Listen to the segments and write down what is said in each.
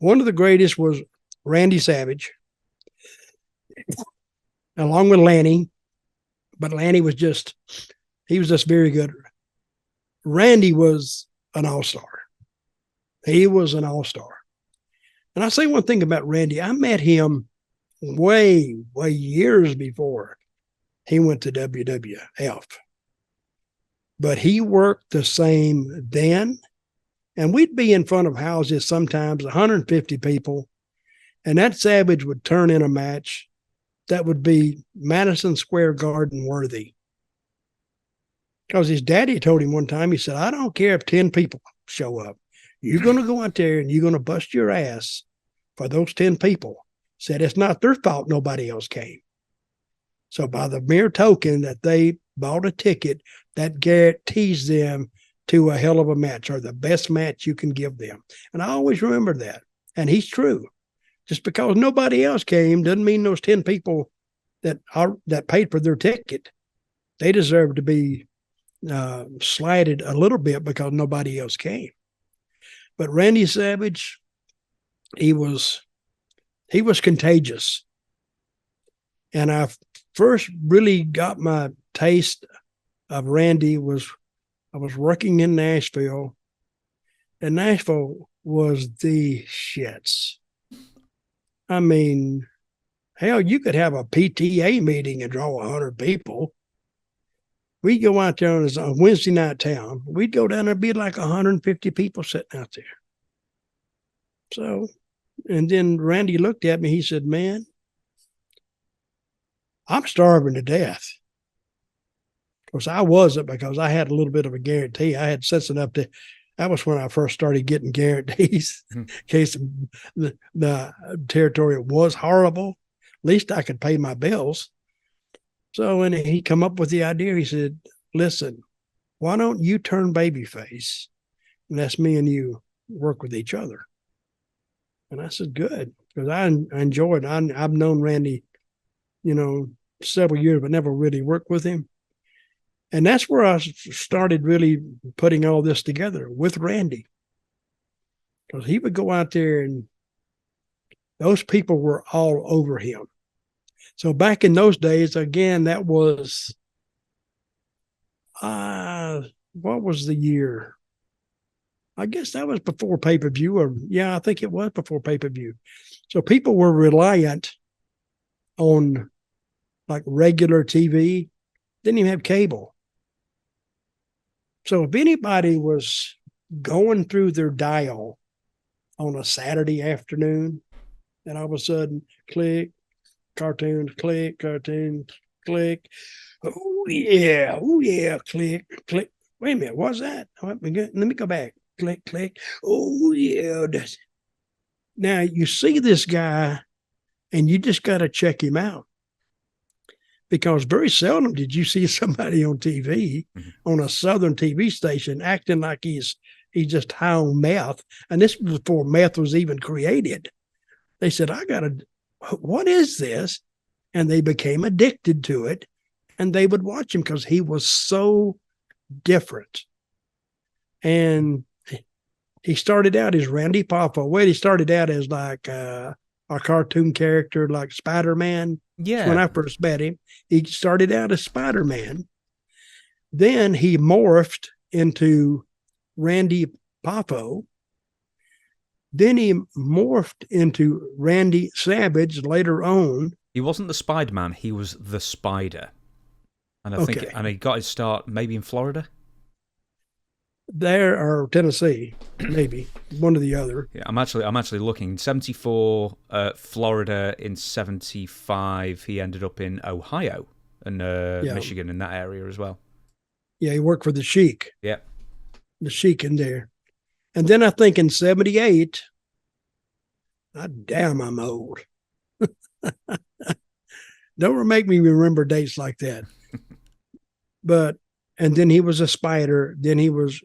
One of the greatest was Randy Savage, along with Lanny. But Lanny was just very good. Randy was an all-star. He was an all-star. And I'll say one thing about Randy. I met him way years before he went to WWF. But he worked the same then. And we'd be in front of houses sometimes, 150 people. And that Savage would turn in a match that would be Madison Square Garden worthy. Because his daddy told him one time, he said, I don't care if 10 people show up. You're going to go out there and you're going to bust your ass for those 10 people. Said it's not their fault nobody else came. So by the mere token that they bought a ticket, that guarantees them to a hell of a match, or the best match you can give them. And I always remember that. And he's true. Just because nobody else came doesn't mean those 10 people that paid for their ticket, they deserve to be slighted a little bit because nobody else came. But Randy Savage, he was contagious. And I first really got my taste of Randy I was working in Nashville, and Nashville was the shits. I mean, hell, you could have a PTA meeting and draw 100 people. We'd go out there on a Wednesday night town. We'd go down there, be like 150 people sitting out there. So, and then Randy looked at me. He said, man, I'm starving to death. Of course, I wasn't, because I had a little bit of a guarantee. I had sense enough to, that was when I first started getting guarantees in case the territory was horrible. At least I could pay my bills. So when he come up with the idea, he said, listen, why don't you turn babyface and that's me and you work with each other? And I said, good, because I enjoyed it. I've known Randy, several years, but never really worked with him. And that's where I started really putting all this together with Randy. Because he would go out there and those people were all over him. So back in those days, again, that was, what was the year? I guess that was before pay-per-view, I think it was before pay-per-view. So people were reliant on like regular TV, didn't even have cable. So if anybody was going through their dial on a Saturday afternoon, and all of a sudden, click, cartoons, click, cartoons, click. Oh yeah, click. Wait a minute, what's that? Let me go back. Click, click. Oh yeah. Now you see this guy, and you just got to check him out. Because very seldom did you see somebody on TV, on a Southern TV station, acting like he's just high on meth. And this was before meth was even created. They said, what is this? And they became addicted to it. And they would watch him because he was so different. And he started out as Randy Poffo. Well, he started out as like a cartoon character like Spider-Man. Yeah. When I first met him, he started out as Spider-Man. Then he morphed into Randy Poffo. Then he morphed into Randy Savage later on. He wasn't the Spider-Man, he was the Spider. And I think he got his start maybe in Florida. There, or Tennessee, maybe one or the other. Yeah, I'm actually looking. 74, Florida. In 75, he ended up in Ohio and Michigan, in that area as well. Yeah, he worked for the Sheik. Yeah, the Sheik in there, and then I think in 78. Damn, I'm old. Don't make me remember dates like that. And then he was a Spider. Then he was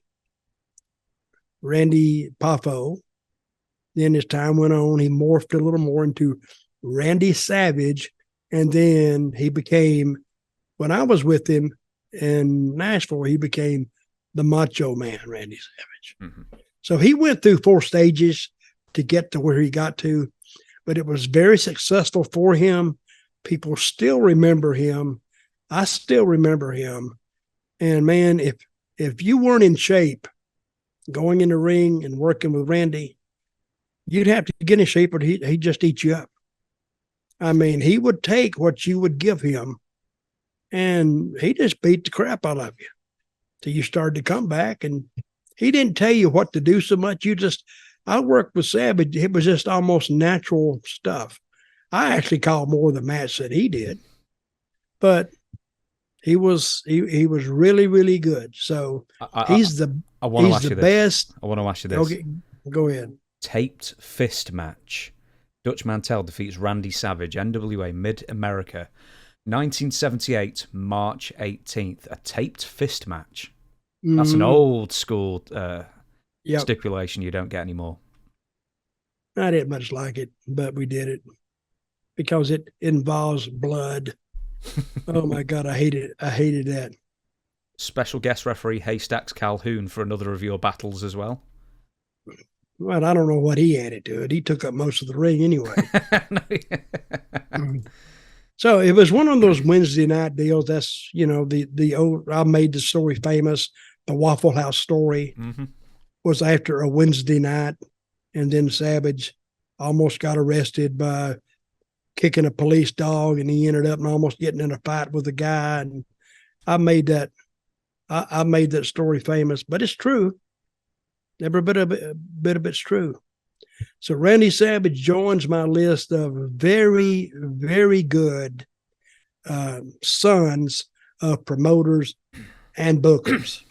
Randy Poffo. Then as time went on, he morphed a little more into Randy Savage. And then he became, when I was with him in Nashville, he became the Macho Man, Randy Savage. Mm-hmm. So he went through 4 stages, to get to where he got to, but it was very successful for him. People still remember him. I still remember him. And man, if you weren't in shape going in the ring and working with Randy, you'd have to get in shape or he'd just eat you up. I mean, he would take what you would give him and he just beat the crap out of you till you started to come back. And he didn't tell you what to do so much. I worked with Savage. It was just almost natural stuff. I actually called more of the match than he did, but he was really, really good. So he's the best. I want to ask you this. Okay, go ahead. Taped fist match. Dutch Mantell defeats Randy Savage, NWA Mid-America, 1978, March 18th. A taped fist match. That's an old school stipulation you don't get anymore. I didn't much like it, but we did it because it involves blood. Oh my God, I hated that. Special guest referee Haystacks Calhoun for another of your battles as well. Well, I don't know what he added to it. He took up most of the ring anyway. So it was one of those Wednesday night deals. That's, the old, I made the story famous. The Waffle House story was after a Wednesday night. And then Savage almost got arrested by kicking a police dog. And he ended up almost getting in a fight with a guy. And I made that story famous, but it's true. Every bit of it's true. So Randy Savage joins my list of very, very good sons of promoters and bookers.